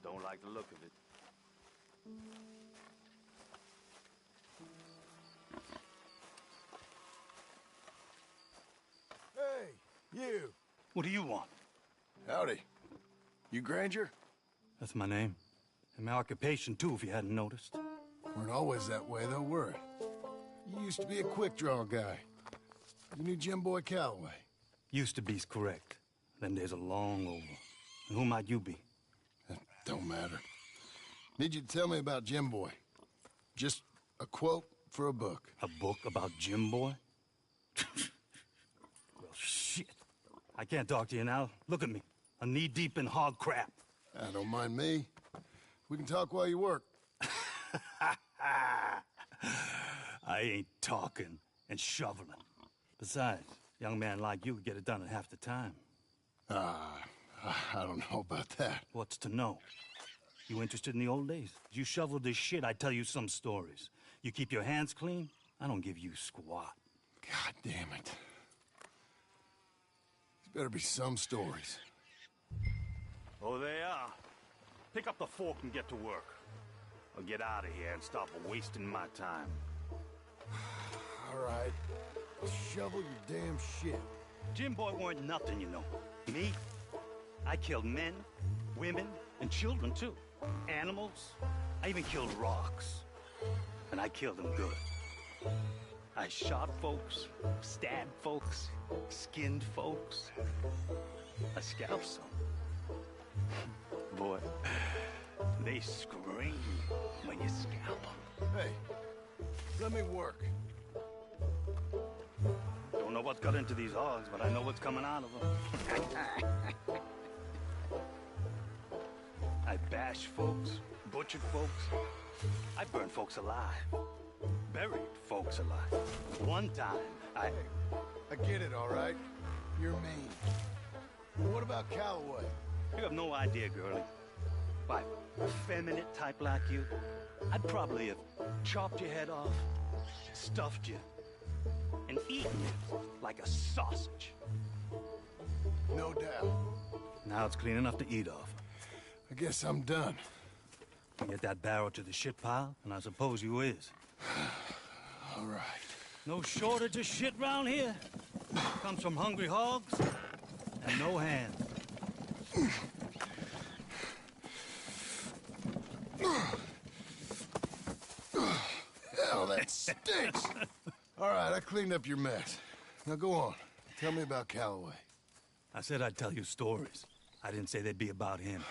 Don't like the look of it. Hey, you. What do you want? Howdy. You Granger? That's my name. And my occupation, too, if you hadn't noticed. Weren't always that way, though, were it? You used to be a quick-draw guy. You knew Jim Boy Calloway. Used to be's correct. Them days are long over. And who might you be? That don't matter. Need you to tell me about Jim Boy. Just a quote for a book. A book about Jim Boy? Well, shit. I can't talk to you now. Look at me. I'm knee-deep in hog crap. Don't mind me. We can talk while you work. I ain't talking and shoveling. Besides, a young man like you could get it done in half the time. I don't know about that. What's to know? You interested in the old days? You shoveled this shit, I tell you some stories. You keep your hands clean, I don't give you squat. God damn it. There's better be some stories. Oh, they are. Pick up the fork and get to work. Or get out of here and stop wasting my time. All right. Shovel your damn shit. Jim Boy weren't nothing, you know. Me? I killed men, women, and children, too. Animals. I even killed rocks. And I killed them good. I shot folks, stabbed folks, skinned folks. I scalped some. Boy, they scream when you scalp them. Hey, let me work. Don't know what's got into these hogs, but I know what's coming out of them. I bash folks, butchered folks. I burned folks alive. Buried folks alive. One time, I get it, all right? You're mean. But what about Calloway? You have no idea, girlie. Why, a effeminate type like you, I'd probably have chopped your head off, stuffed you, and eaten you like a sausage. No doubt. Now it's clean enough to eat off. I guess I'm done. Get that barrel to the shit pile, and I suppose you is. All right. No shortage of shit round here. Comes from hungry hogs and no hands. Hell, that stinks! All right, I cleaned up your mess. Now go on. Tell me about Calloway. I said I'd tell you stories. I didn't say they'd be about him.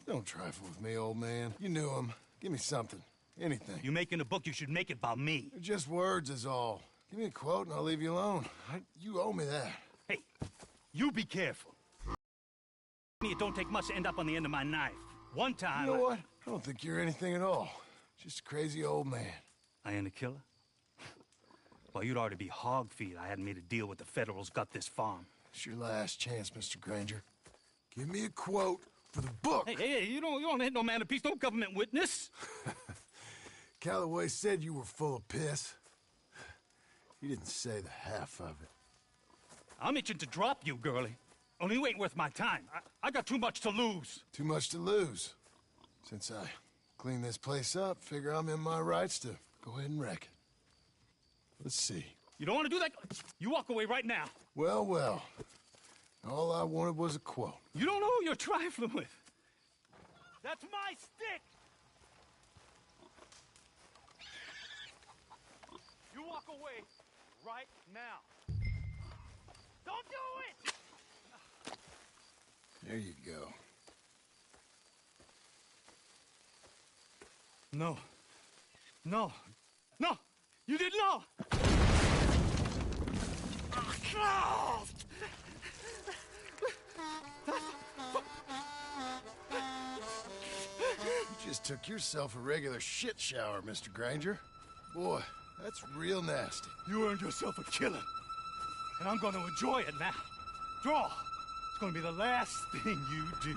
Don't trifle with me, old man. You knew him. Give me something. Anything. You making a book, you should make it about me. They're just words is all. Give me a quote and I'll leave you alone. You owe me that. Hey, you be careful. It don't take much to end up on the end of my knife. One time... You know what? I don't think you're anything at all. Just a crazy old man. I ain't a killer? Well, you'd already be hog feed. I hadn't made a deal with the Federals, got this farm. It's your last chance, Mr. Granger. Give me a quote for the book. Hey, you don't hit no man of peace, no government witness. Calloway said you were full of piss. He didn't say the half of it. I'm itching to drop you, girlie. Only you ain't worth my time. I got too much to lose. Too much to lose. Since I clean this place up, figure I'm in my rights to go ahead and wreck it. Let's see. You don't want to do that? You walk away right now. Well, well. All I wanted was a quote. You don't know who you're trifling with. That's my stick! You walk away right now. Don't do it! There you go. No. No. No! You didn't know! No! You just took yourself a regular shit shower, Mr. Granger. Boy, that's real nasty. You earned yourself a killing. And I'm gonna enjoy it now. Draw! It's gonna be the last thing you do.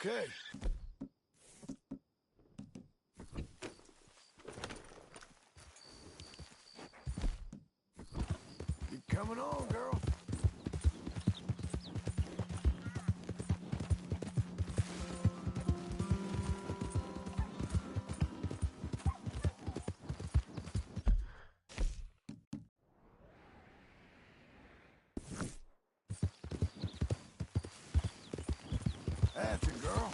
Okay. Keep coming on, girl. That's a girl.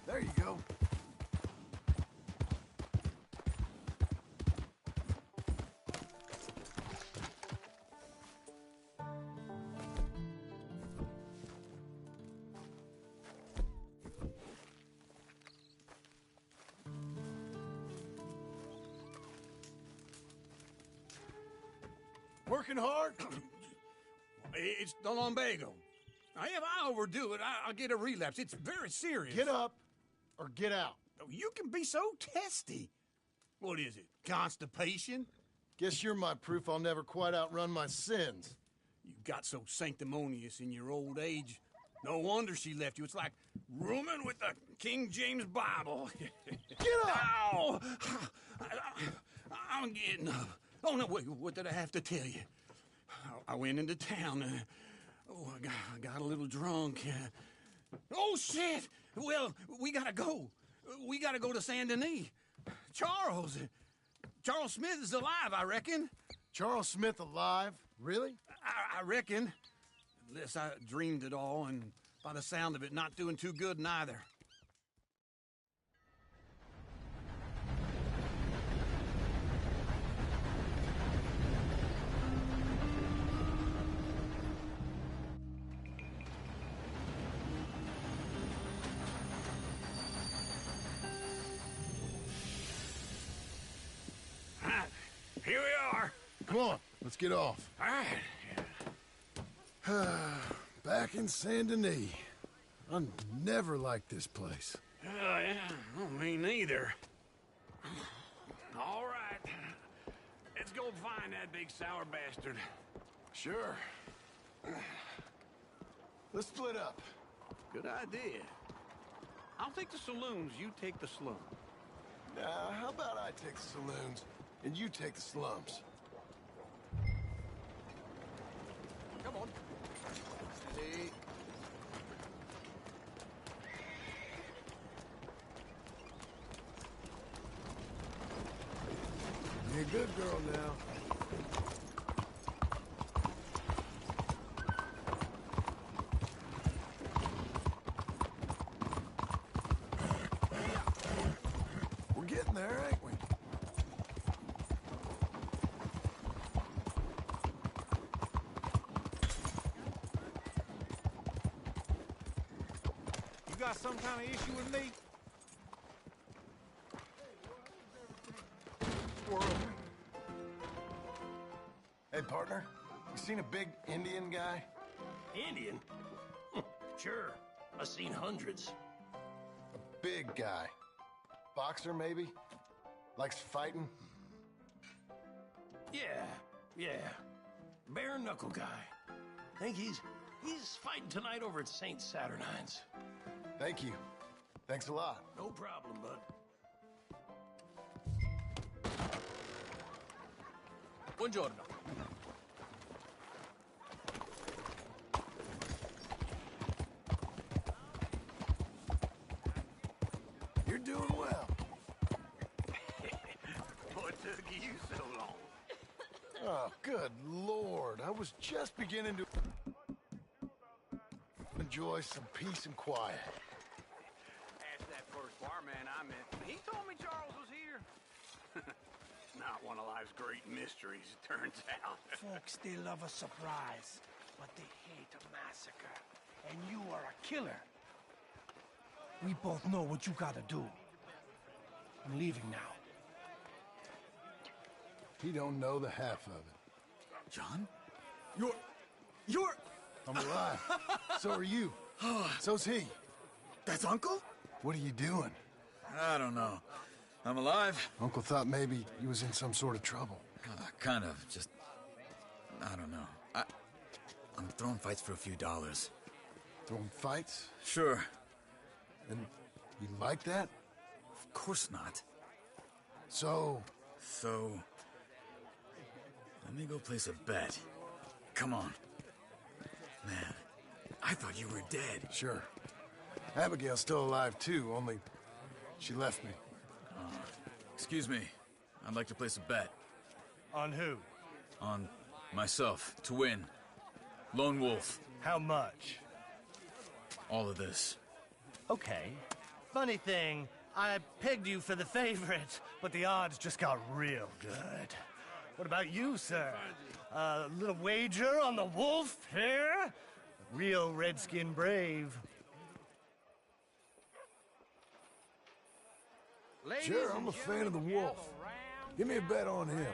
There you go. Working hard? It's the lumbago. Now, if I overdo it, I'll get a relapse. It's very serious. Get up or get out. You can be so testy. What is it, constipation? Guess you're my proof I'll never quite outrun my sins. You got so sanctimonious in your old age. No wonder she left you. It's like rooming with the King James Bible. Get up! Ow! I'm getting up. Oh, no, wait, what did I have to tell you? I went into town. I got a little drunk. Oh, shit! Well, we gotta go. We gotta go to Saint Denis. Charles Smith is alive, I reckon. Charles Smith alive? Really? I reckon. Unless I dreamed it all, and by the sound of it, not doing too good neither. Here we are. Come on, let's get off. All right. Back in Saint Denis. I never liked this place. Yeah, oh, me neither. All right. Let's go find that big sour bastard. Sure. Let's split up. Good idea. I'll take the saloons, you take the slum. How about I take the saloons and you take the slums? Come on. Steady. Be a good girl now. We're getting there, ain't we? You got some kind of issue with me? Hey, partner. You seen a big Indian guy? Indian? Sure. I've seen hundreds. A big guy. Boxer, maybe? Likes fighting? Yeah. Bare knuckle guy. Think he's fighting tonight over at St. Saturnine's. Thank you. Thanks a lot. No problem, bud. Buongiorno. You're doing well. What took you so long? Oh, good Lord. I was just beginning to enjoy some peace and quiet. Ask that first barman I met. He told me Charles was here. Not one of life's great mysteries, it turns out. Folks, they love a surprise, but they hate a massacre. And you are a killer. We both know what you gotta do. I'm leaving now. He don't know the half of it. John? You're... I'm alive. So are you. So's he. That's Uncle? What are you doing? I don't know. I'm alive. Uncle thought maybe he was in some sort of trouble. Kind of. Just... I don't know. I'm throwing fights for a few dollars. Throwing fights? Sure. And you like that? Of course not. So, So... let me go place a bet. Come on. Man, I thought you were dead. sure. Abigail's still alive too, only she left me. Excuse me. I'd like to place a bet. On who? On myself, to win. Lone Wolf. How much? All of this. Okay. Funny thing, I pegged you for the favorite, but the odds just got real good. What about you, sir? A little wager on the wolf here? Real redskin brave. Sure, I'm a fan of the wolf. Give me a bet on him.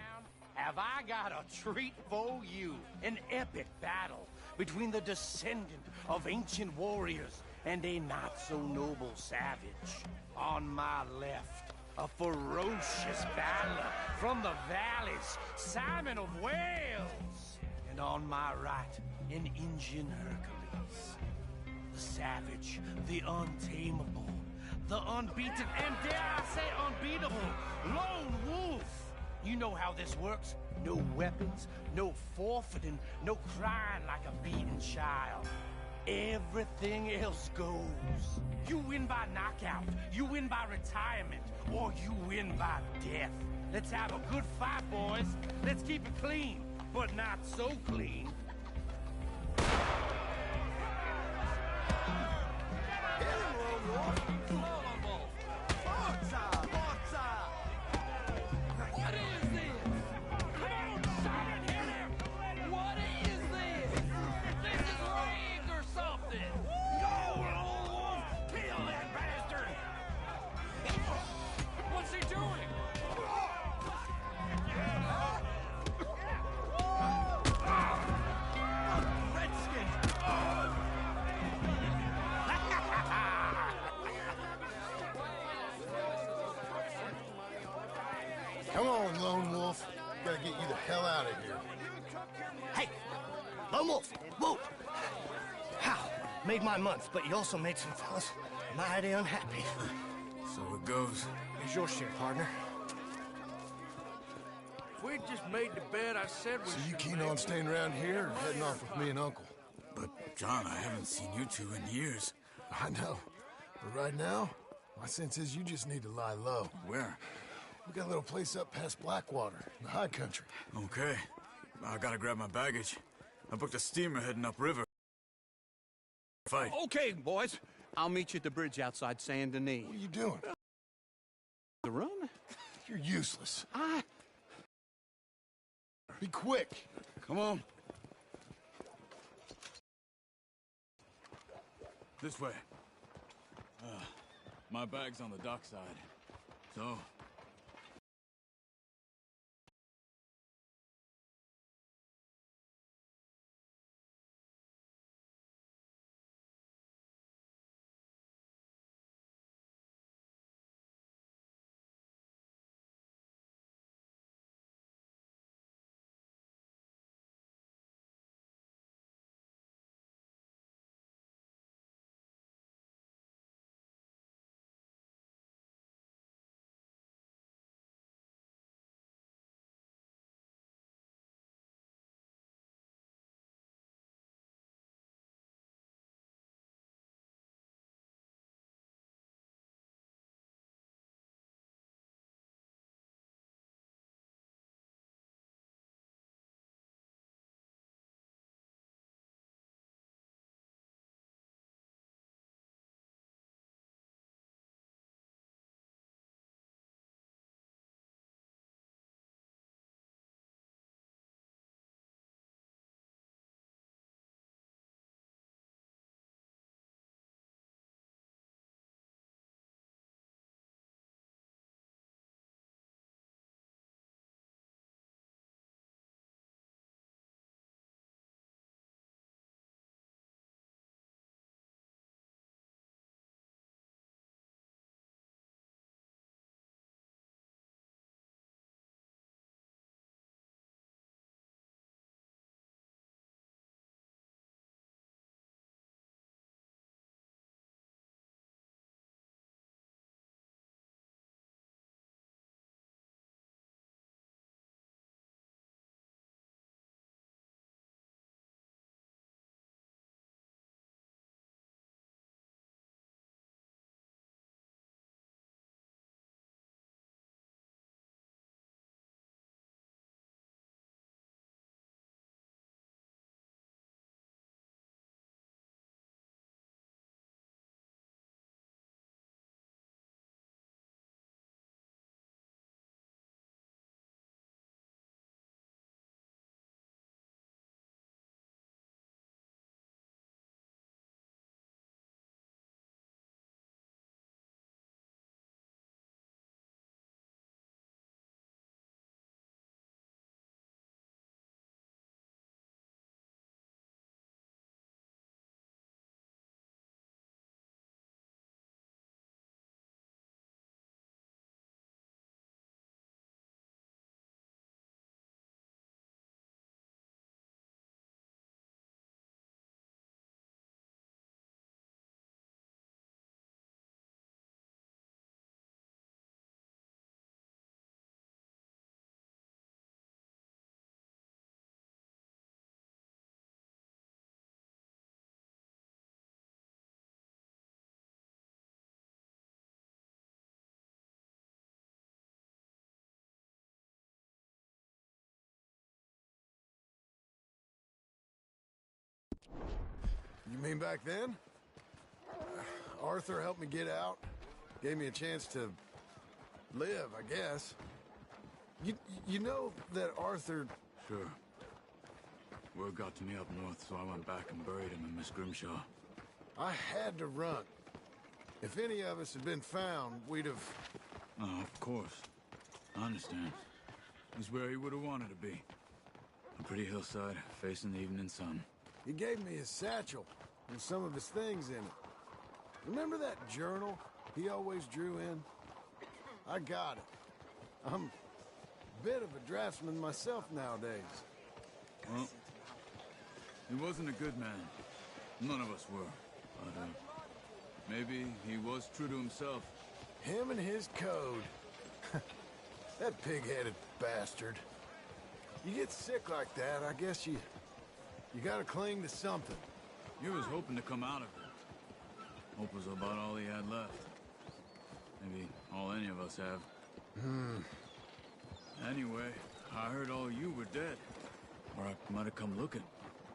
Have I got a treat for you? An epic battle between the descendant of ancient warriors and a not-so-noble savage. On my left, a ferocious battler from the valleys, Simon of Wales. And on my right, an Indian Hercules. The savage, the untamable, the unbeaten, and dare I say unbeatable, Lone Wolf. You know how this works. No weapons, no forfeiting, no crying like a beaten child. Everything else goes. You win by knockout, you win by retirement, or you win by death. Let's have a good fight, boys. Let's keep it clean, but not so clean. What is this? Come on, Simon, hit him! What is this? This is rigged or something! Go, Lone Wolf! Kill that bastard! What's he doing? Redskin! Come on, Lone Wolf. Gotta get you the hell out of here. Hey! Lone Wolf! Wolf! How? Made my month, but you also made some fellas mighty unhappy. So it goes. Here's your share, partner. If we just made the bed I said we So you should keen make. on staying around here or heading off with me and Uncle? But, John, I haven't seen you two in years. I know. But right now, my sense is you just need to lie low. Where? We got a little place up past Blackwater, in the high country. Okay. I gotta grab my baggage. I booked a steamer heading upriver. Fight. Okay, boys. I'll meet you at the bridge outside Saint Denis. What are you doing? The run? You're useless. I... Be quick. Come on. This way. My bag's on the dockside. So, You mean back then? Arthur helped me get out. Gave me a chance to live, I guess. You know that Arthur... Sure. Word got to me up north, so I went back and buried him in Miss Grimshaw. I had to run. If any of us had been found, we'd have... Oh, of course. I understand. He's where he would have wanted to be. A pretty hillside, facing the evening sun. He gave me his satchel and some of his things in it. Remember that journal he always drew in? I got it. I'm a bit of a draftsman myself nowadays. Well, he wasn't a good man. None of us were. But, maybe he was true to himself. Him and his code. That pig-headed bastard. You get sick like that, I guess you gotta cling to something. He was hoping to come out of it. Hope was about all he had left. Maybe all any of us have. Anyway, I heard all you were dead. Or I might have come looking.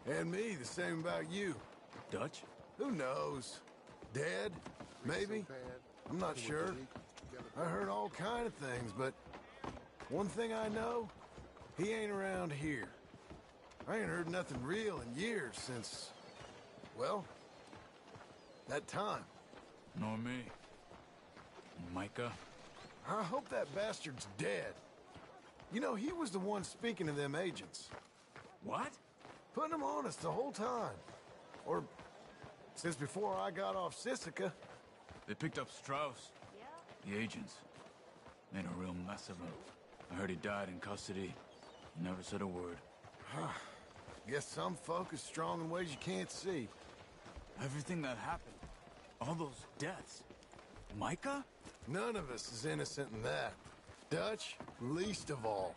And me, the same about you. Dutch? Who knows? Dead? Maybe? I'm not sure. I heard all kind of things, but one thing I know, he ain't around here. I ain't heard nothing real in years since, well, that time. Nor me. Micah? I hope that bastard's dead. You know, he was the one speaking to them agents. What? Putting them on us the whole time. Or since before I got off Sisika. They picked up Strauss. The agents. Made a real mess of him. I heard he died in custody. Never said a word. Guess some folk is strong in ways you can't see. Everything that happened. All those deaths. Micah? None of us is innocent in that. Dutch, least of all.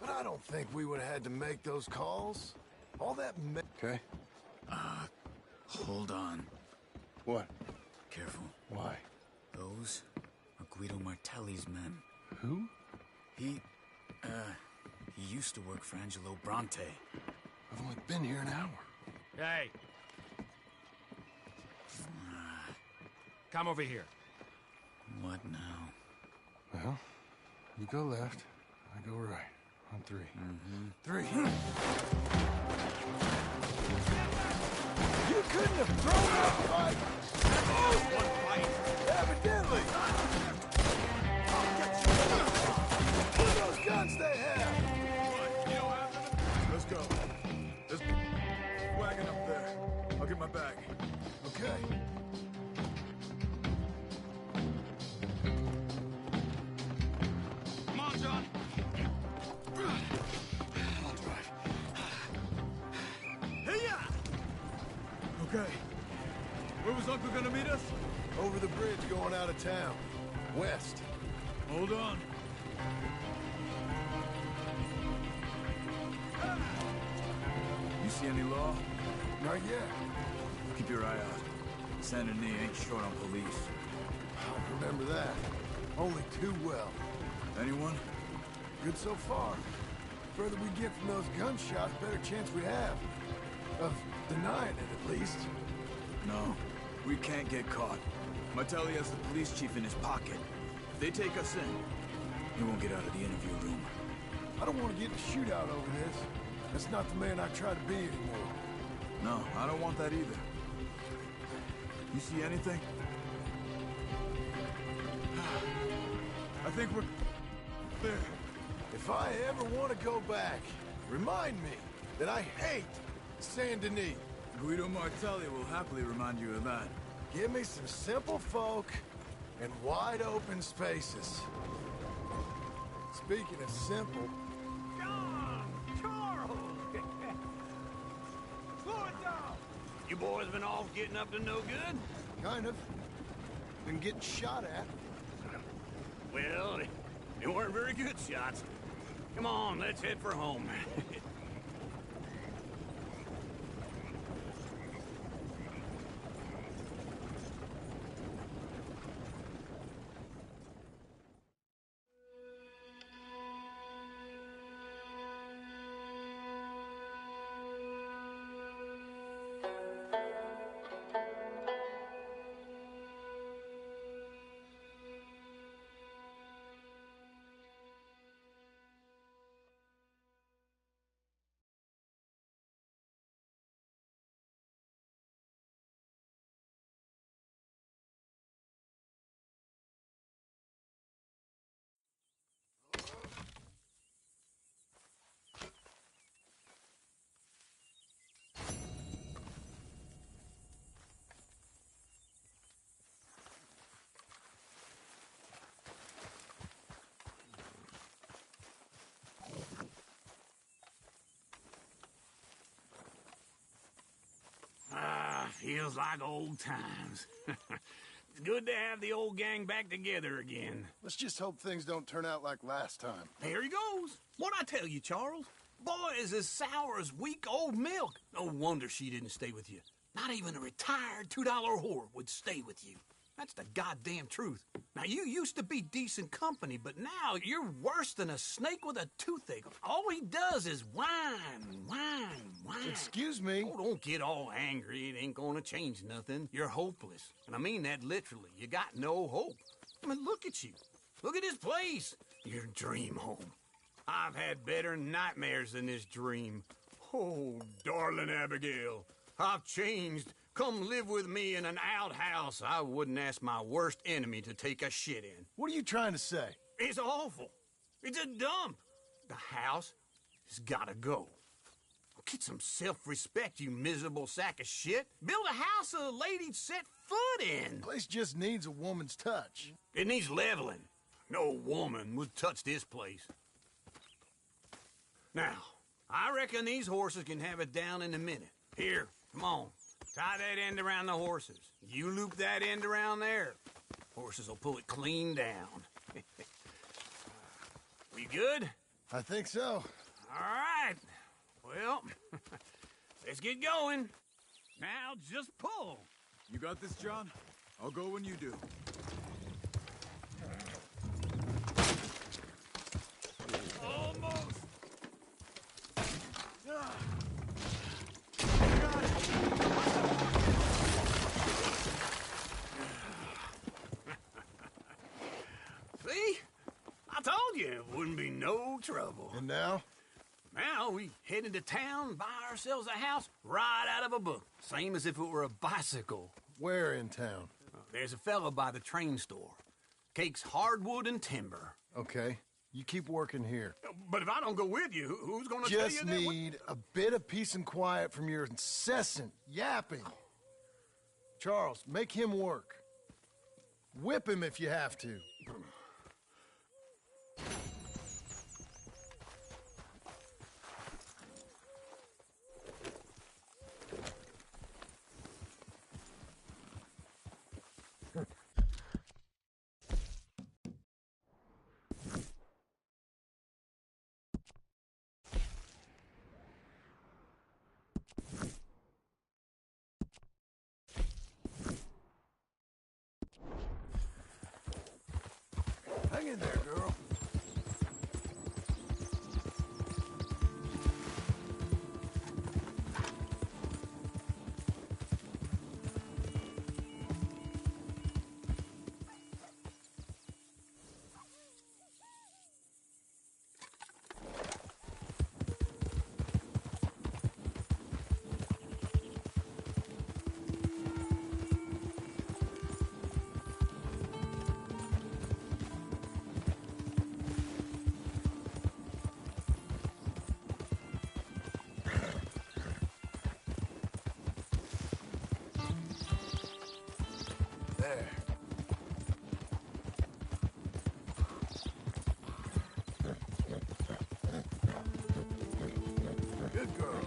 But I don't think we would have had to make those calls. All that Okay. Hold on. What? Careful. Why? Those are Guido Martelli's men. Who? He used to work for Angelo Bronte. I've only been here an hour. Hey. Come over here. What now? Well, you go left, I go right. On three. Three. You couldn't have thrown that fight! One fight! Evidently! Look at those guns they have! What? You don't have them? Let's go. There's a wagon up there. I'll get my bag. Okay. Come on, John. I'll drive. Hey-ya! Okay. Where was Uncle gonna meet us? Over the bridge going out of town. West. Hold on. You see any law? Not yet. Keep your eye out. Saint Denis ain't short on police. I remember that. Only too well. Anyone? Good so far. Further we get from those gunshots, better chance we have. Of denying it, at least. No. We can't get caught. Martelli has the police chief in his pocket. If they take us in, he won't get out of the interview room. I don't want to get in a shootout over this. That's not the man I try to be anymore. No, I don't want that either. You see anything? I think we're there. If I ever want to go back, remind me that I hate Saint Denis. Guido Martelli will happily remind you of that. Give me some simple folk and wide open spaces. Speaking of simple... John! Charles! Slow it down! You boys been off getting up to no good? Kind of. Been getting shot at. Well, they weren't very good shots. Come on, let's head for home. Feels like old times. It's good to have the old gang back together again. Let's just hope things don't turn out like last time. There he goes. What'd I tell you, Charles? Boy is as sour as weak old milk. No wonder she didn't stay with you. Not even a retired $2 whore would stay with you. That's the goddamn truth. Now, you used to be decent company, but now you're worse than a snake with a toothache. All he does is whine. Excuse me? Oh, don't get all angry. It ain't gonna change nothing. You're hopeless. And I mean that literally. You got no hope. I mean, look at you. Look at this place. Your dream home. I've had better nightmares than this dream. Oh, darling Abigail, I've changed. Come live with me in an outhouse I wouldn't ask my worst enemy to take a shit in. What are you trying to say? It's awful. It's a dump. The house has gotta go. Get some self-respect, you miserable sack of shit. Build a house a lady'd set foot in. The place just needs a woman's touch. It needs leveling. No woman would touch this place. Now, I reckon these horses can have it down in a minute. Here, come on. Tie that end around the horses. You loop that end around there. Horses will pull it clean down. We good? I think so. All right. Well, let's get going. Now just pull. You got this, John? I'll go when you do. Almost. See? I told you it wouldn't be no trouble. And now? Now we head into town, buy ourselves a house right out of a book. Same as if it were a bicycle. Where in town? There's a fella by the train store. Cakes hardwood and timber. Okay. You keep working here. But if I don't go with you, who's gonna tell you Just that? need a bit of peace and quiet from your incessant yapping. Charles, make him work. Whip him if you have to. Hang in there, girl. There. Good girl.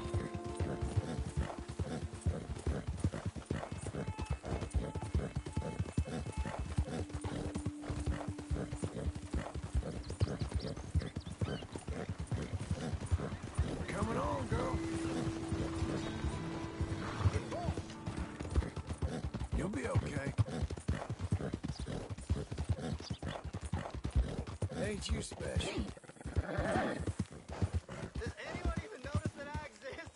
Coming on, girl. You'll be okay. Ain't you special? Does anyone even notice that I exist?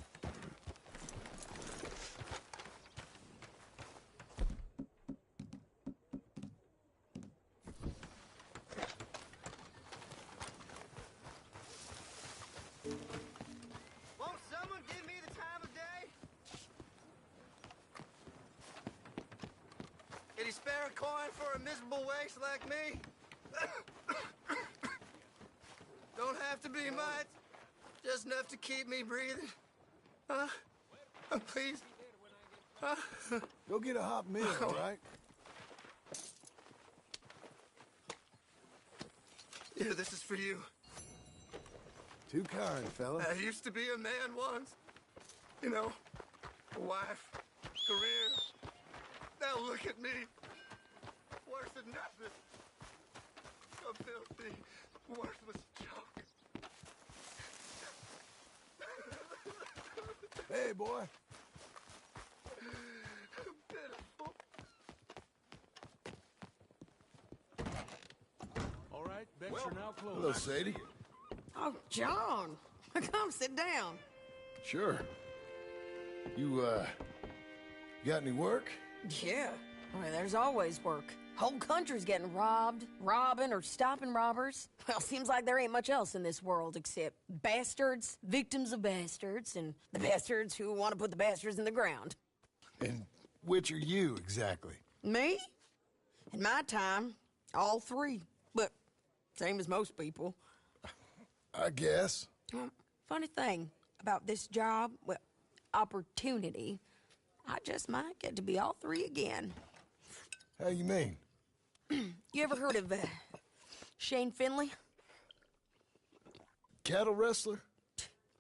Won't someone give me the time of day? Can you spare a coin for a miserable waste like me? Don't have to be much. Just enough to keep me breathing. Please. Go get a hot meal, all right? Yeah, this is for you. Too kind, fella. I used to be a man once. You know, a wife, career. Now look at me. Worse than nothing. A filthy, worthless junk. Hey, boy. Pitiful. All right, bets are now closed. Hello, Sadie. Oh, John. Come sit down. Sure. You, got any work? Yeah. Well, there's always work. Whole country's getting robbed, robbing, or stopping robbers. Well, seems like there ain't much else in this world except bastards, victims of bastards, and the bastards who want to put the bastards in the ground. And which are you, exactly? Me? In my time, all three. But same as most people. I guess. Funny thing about this job, well, opportunity, I just might get to be all three again. How you mean? You ever heard of Shane Finley? Cattle wrestler?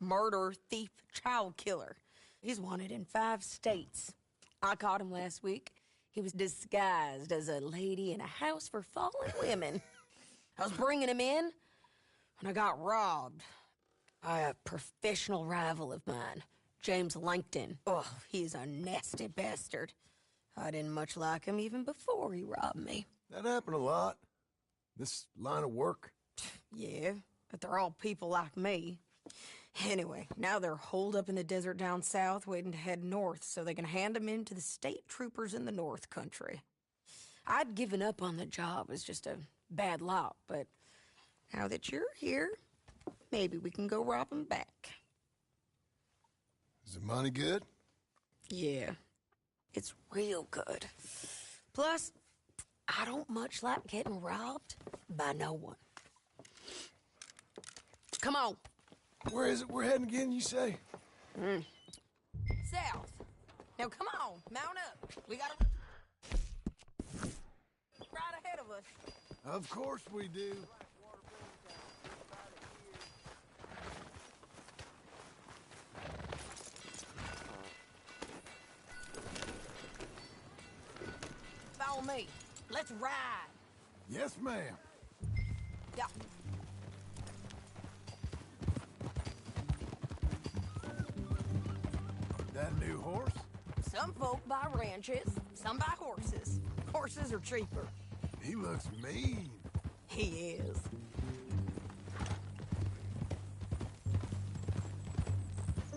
Murderer, thief, child killer. He's wanted in 5 states. I caught him last week. He was disguised as a lady in a house for fallen women. I was bringing him in when I got robbed by a professional rival of mine, James Langton. Oh, he's a nasty bastard. I didn't much like him even before he robbed me. That happened a lot. This line of work. Yeah, but they're all people like me. Anyway, now they're holed up in the desert down south waiting to head north so they can hand them in to the state troopers in the north country. I'd given up on the job as just a bad lot, but now that you're here, maybe we can go rob them back. Is the money good? Yeah, it's real good. Plus, I don't much like getting robbed by no one. Come on. Where is it we're heading again, you say? South. Now come on, mount up. We gotta... right ahead of us. Of course we do. Follow me. Let's ride. Yes, ma'am. Yeah. That new horse? Some folk buy ranches, some buy horses. Horses are cheaper. He looks mean. He is.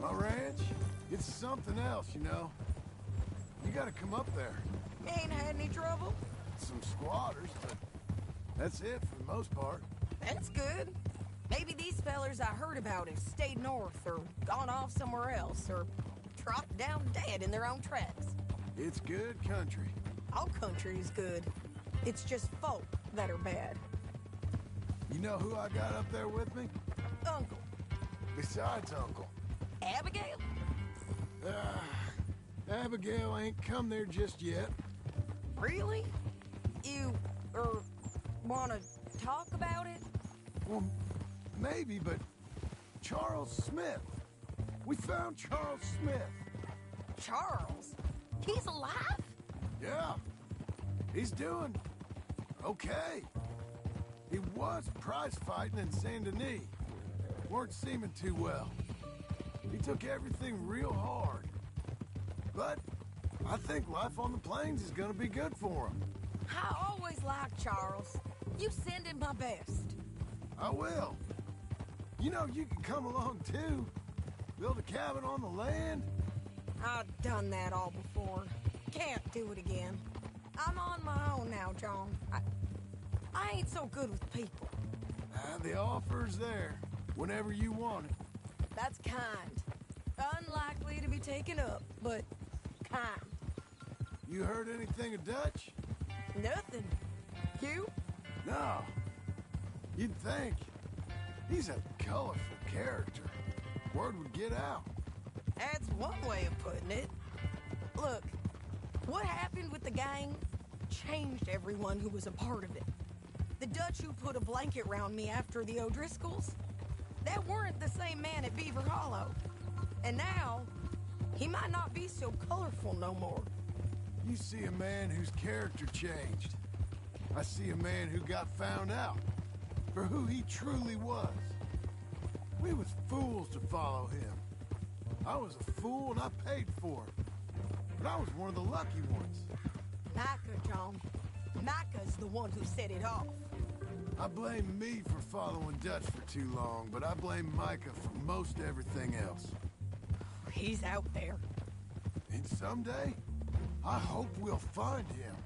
My ranch, it's something else, you know. You gotta come up there. Ain't had any trouble? Some squatters, but that's it for the most part. That's good. Maybe these fellers I heard about have stayed north or gone off somewhere else or dropped down dead in their own tracks. It's good country. All country is good. It's just folk that are bad. You know who I got up there with me? Uncle. Besides Uncle. Abigail? Abigail ain't come there just yet. Really? You, wanna talk about it? Well, maybe, but Charles Smith. We found Charles Smith. Charles? He's alive? Yeah. He's doing okay. He was prize fighting in Saint Denis. Weren't seeming too well. He took everything real hard. But I think life on the plains is gonna be good for him. I always liked Charles. You send him my best. I will. You know, you can come along too. Build a cabin on the land. I've done that all before. Can't do it again. I'm on my own now, John. I ain't so good with people. The offer's there, whenever you want it. That's kind. Unlikely to be taken up, but kind. You heard anything of Dutch? Nothing. You? No. You'd think. He's a colorful character. Word would get out. That's one way of putting it. Look, what happened with the gang changed everyone who was a part of it. The Dutch who put a blanket round me after the O'Driscolls, that weren't the same man at Beaver Hollow. And now, He might not be so colorful no more. You see a man whose character changed. I see a man who got found out for who he truly was. We was fools to follow him. I was a fool and I paid for it. But I was one of the lucky ones. Micah, John. Micah's the one who set it off. I blame me for following Dutch for too long, but I blame Micah for most everything else. He's out there. And someday, I hope we'll find him.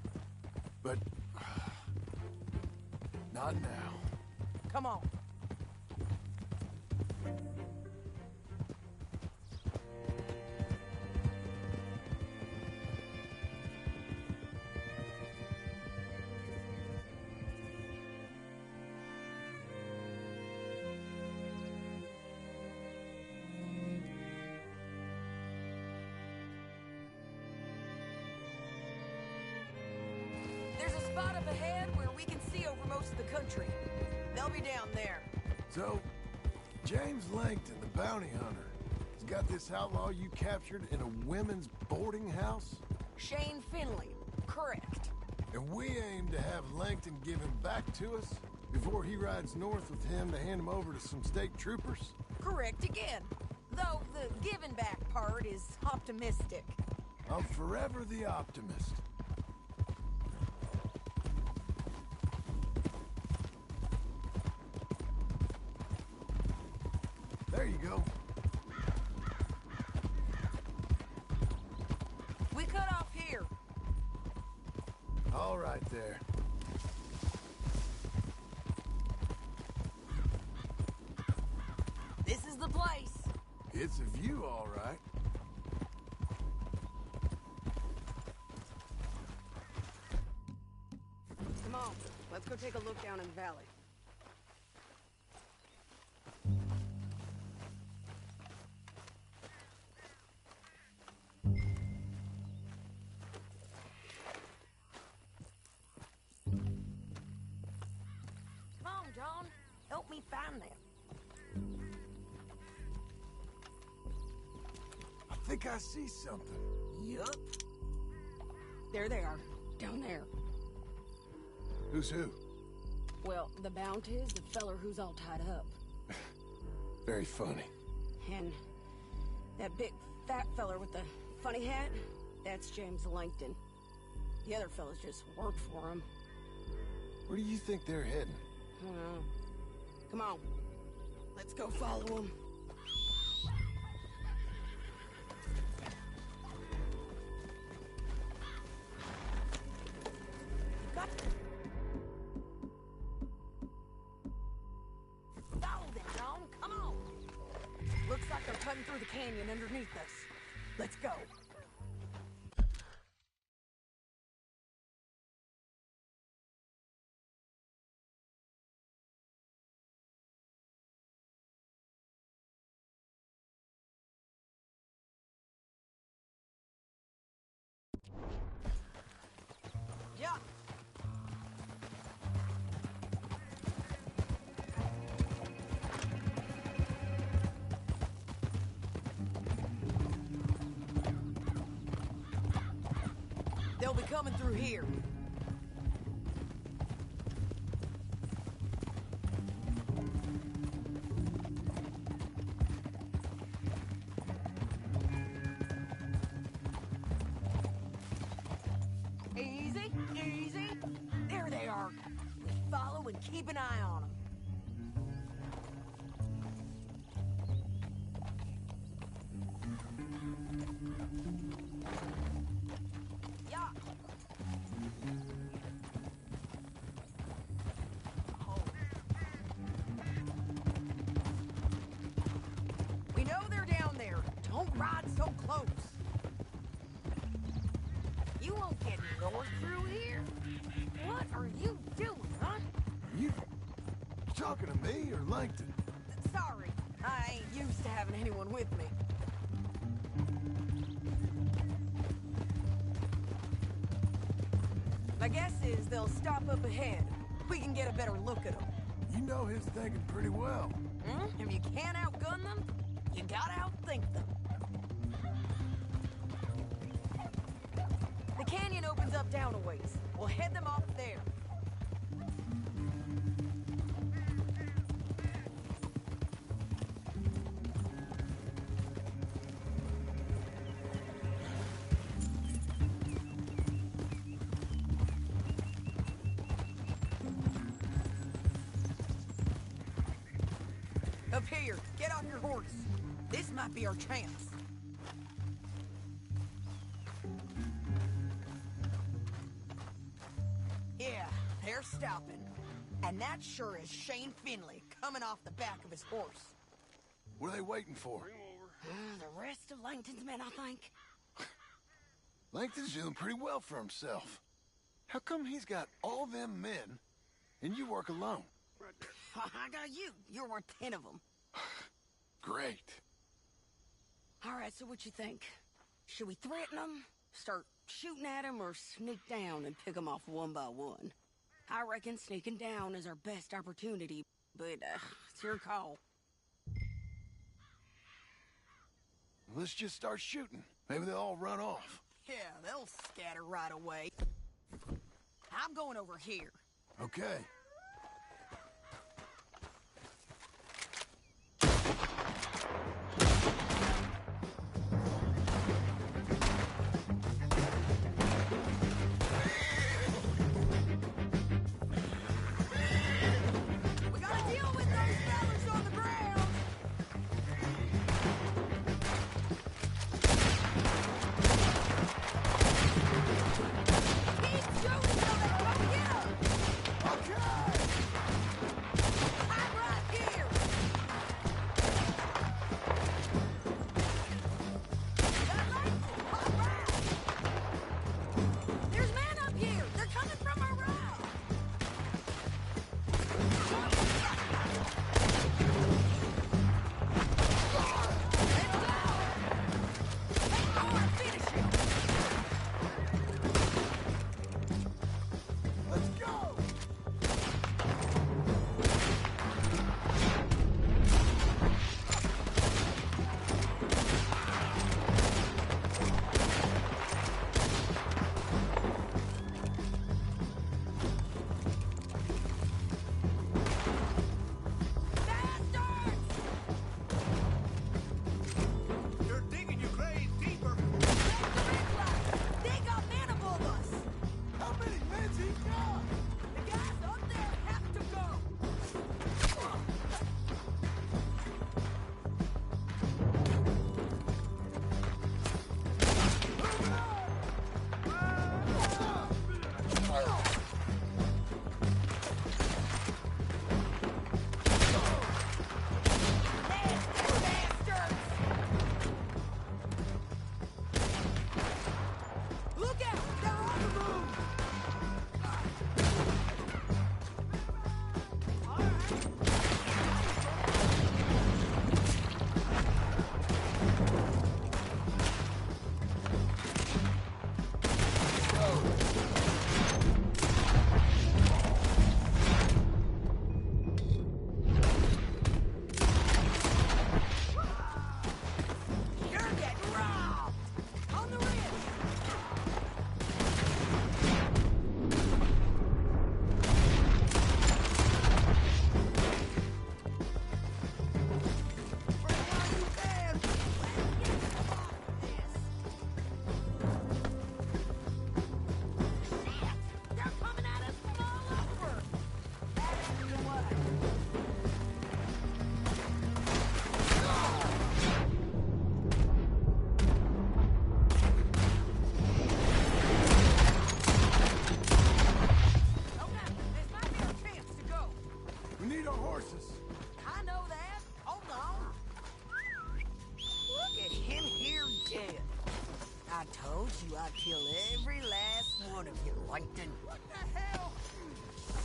But not now. Come on. There's a spot up ahead where we can see over most of the country. They'll be down there. So, James Langton, the bounty hunter, has got this outlaw you captured in a women's boarding house? Shane Finley. Correct. And we aim to have Langton give him back to us before he rides north with him to hand him over to some state troopers? Correct again. Though the giving back part is optimistic. I'm forever the optimist. There you go. We cut off here. All right there. This is the place. It's a view, all right. Come on, let's go take a look down in the valley. Come on, John. Help me find them. I think I see something. Yup. There they are, down there. Who's who? Well, the Bounty's the feller who's all tied up. Very funny. And that big fat feller with the funny hat, that's James Langton. The other fellas just work for him. Where do you think they're heading? Come on. Let's go follow him. Got Follow them, John. Come on. Looks like they're cutting through the canyon underneath us. Let's go. Yeah. They'll be coming through here. Easy, easy. There they are. Follow and keep an eye on them. Yeah. Oh. We know they're down there. Don't ride so close. You won't get north through here. What are you doing, huh? You talking to me or Langton? Sorry, I ain't used to having anyone with me. My guess is they'll stop up ahead. We can get a better look at them. You know his thinking pretty well. If you can't outgun them, you gotta outthink them. up down a ways. We'll head them off there. Up here, get off your horse. This might be our chance. Yeah, they're stopping. And that sure is Shane Finley coming off the back of his horse. What are they waiting for? The rest of Langton's men, I think. Langton's doing pretty well for himself. How come he's got all them men, and you work alone? I got you. You're worth 10 of them. Great. All right, so what you think? Should we threaten them, start shooting at them, or sneak down and pick them off one by one? I reckon sneaking down is our best opportunity, but it's your call. Let's just start shooting. Maybe they'll all run off. Yeah, they'll scatter right away. I'm going over here. Okay. We gotta deal with those fellas on the ground. Keep shooting till they come get 'em. Okay. I'm right here. Got lights. All right. There's men up here. They're coming from our right. Let's go! You're digging your grave deeper. They got men above us. How many men's he got? The guys up there have to go. Nasty bastards! Look out! They're on the move! You're getting robbed! On the ridge! Bring all you can! Let's get them off this! Shit! They're coming at us from all over! That ain't the way! Okay, this might be our chance to go. We need our horses. I know that. Hold on. Look at him here dead. I told you I'd kill every last one of you, Langton. What the hell?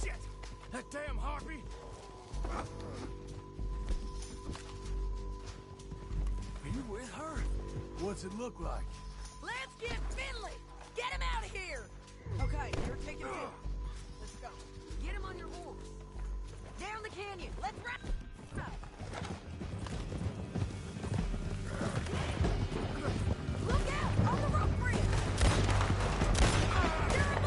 Shit! That damn harpy! Are you with her? What's it look like? Let's get Finley. Get him out of here. Okay, you're taking him. Let's go. Get him on your horse. Down the canyon. Let's run. Look out on the rope bridge. They're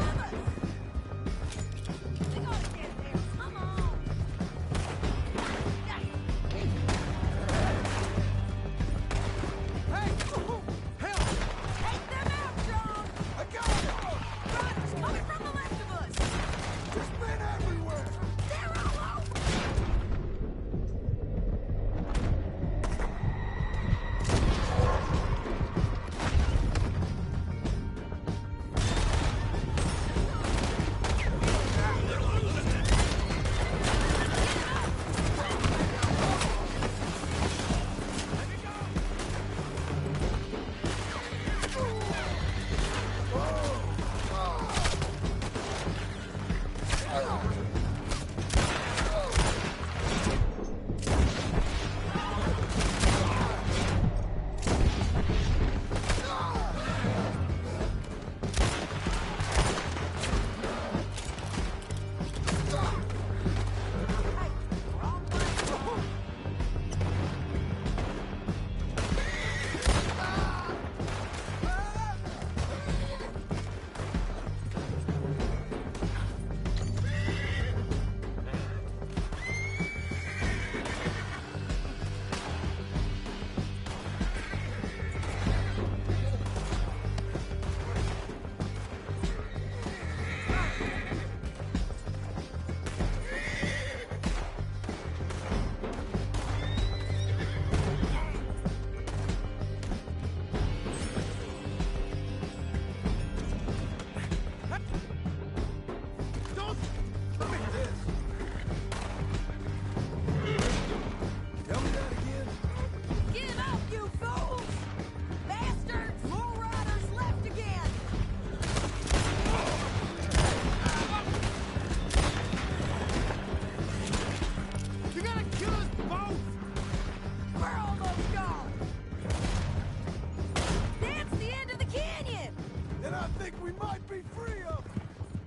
we might be free of them.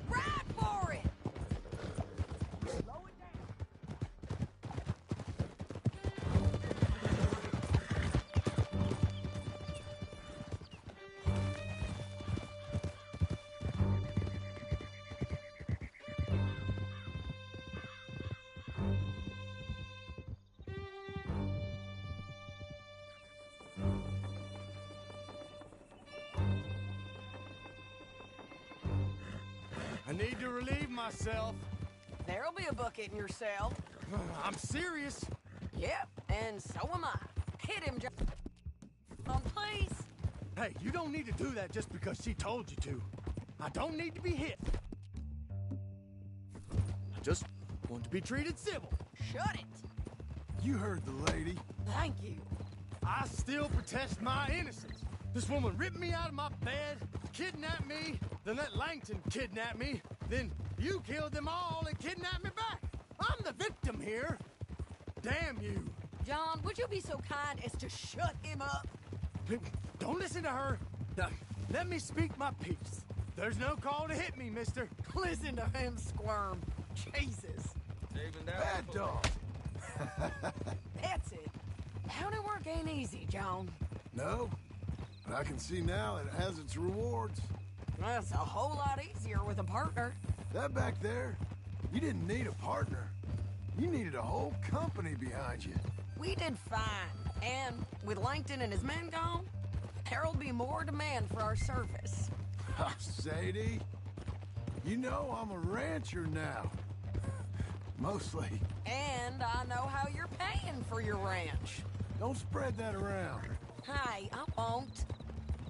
Ride for it! I need to relieve myself. There'll be a bucket in your cell. I'm serious. Yep, and so am I. Hit him, John, please. Hey, you don't need to do that just because she told you to. I don't need to be hit. I just want to be treated civil. Shut it. You heard the lady. Thank you. I still protest my innocence. This woman ripped me out of my bed, kidnapped me, then let Langton kidnap me, then you killed them all and kidnapped me back. I'm the victim here. Damn you. John, would you be so kind as to shut him up? Don't listen to her. Now, let me speak my piece. There's no call to hit me, mister. Listen to him squirm. Jesus. Bad dog. That's it. County work ain't easy, John. No, but I can see now it has its rewards. Well, it's a whole lot easier with a partner. That back there, you didn't need a partner. You needed a whole company behind you. We did fine. And with Langton and his men gone, there'll be more demand for our service. Sadie, you know I'm a rancher now. Mostly. And I know how you're paying for your ranch. Don't spread that around. Hey, I won't.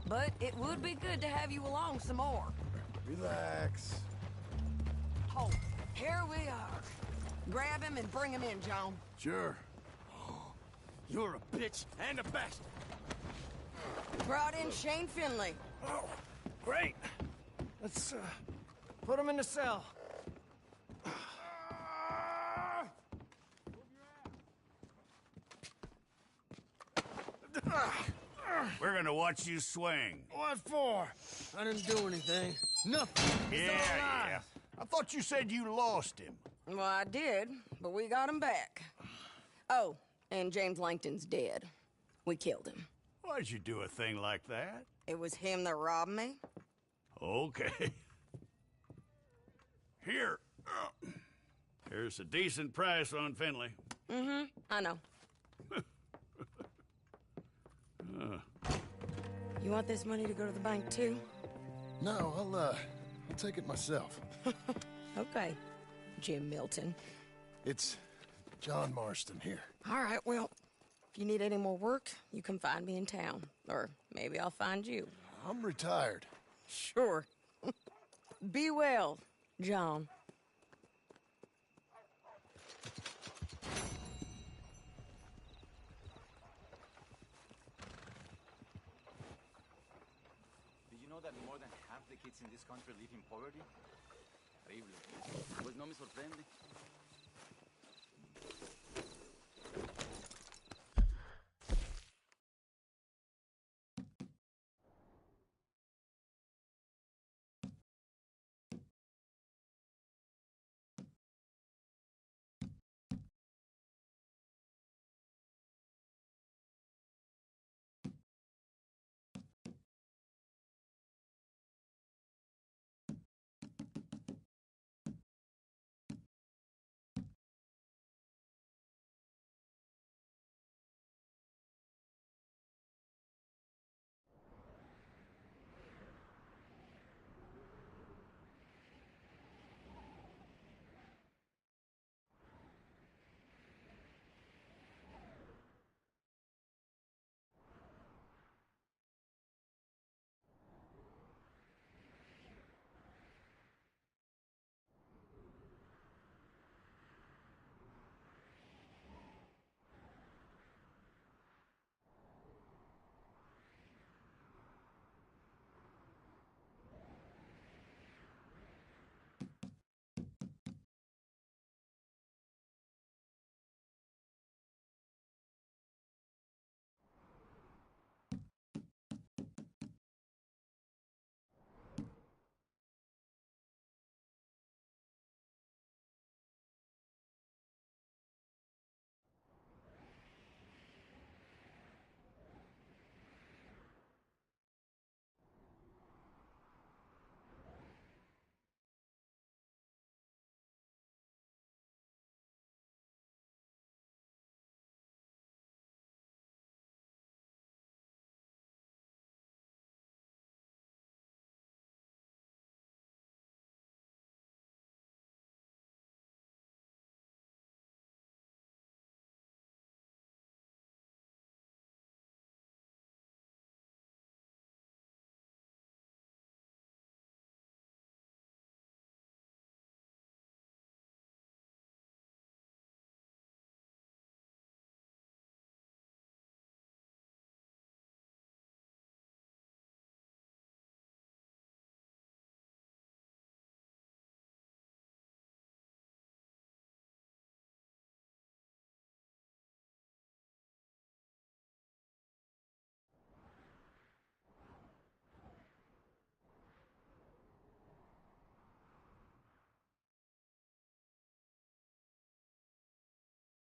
But it would be good to have you along some more. Relax. Oh, here we are. Grab him and bring him in, John. Sure. You're a bitch and a bastard. Brought in Shane Finley. Oh, great. Let's put him in the cell. We're gonna watch you swing. What for? I didn't do anything. Nothing. He's all alive. I thought you said you lost him. Well, I did, but we got him back. Oh, and James Langton's dead. We killed him. Why'd you do a thing like that? It was him that robbed me. Okay. Here. Here's a decent price on Finley. Mm-hmm, I know. You want this money to go to the bank, too? No, I'll take it myself. Okay, Jim Milton. It's John Marston here. All right, well, if you need any more work, you can find me in town. Or maybe I'll find you. I'm retired. Sure. Be well, John. Did you know that more than half the kids in this country live in poverty? Terrible. Pues no me sorprende.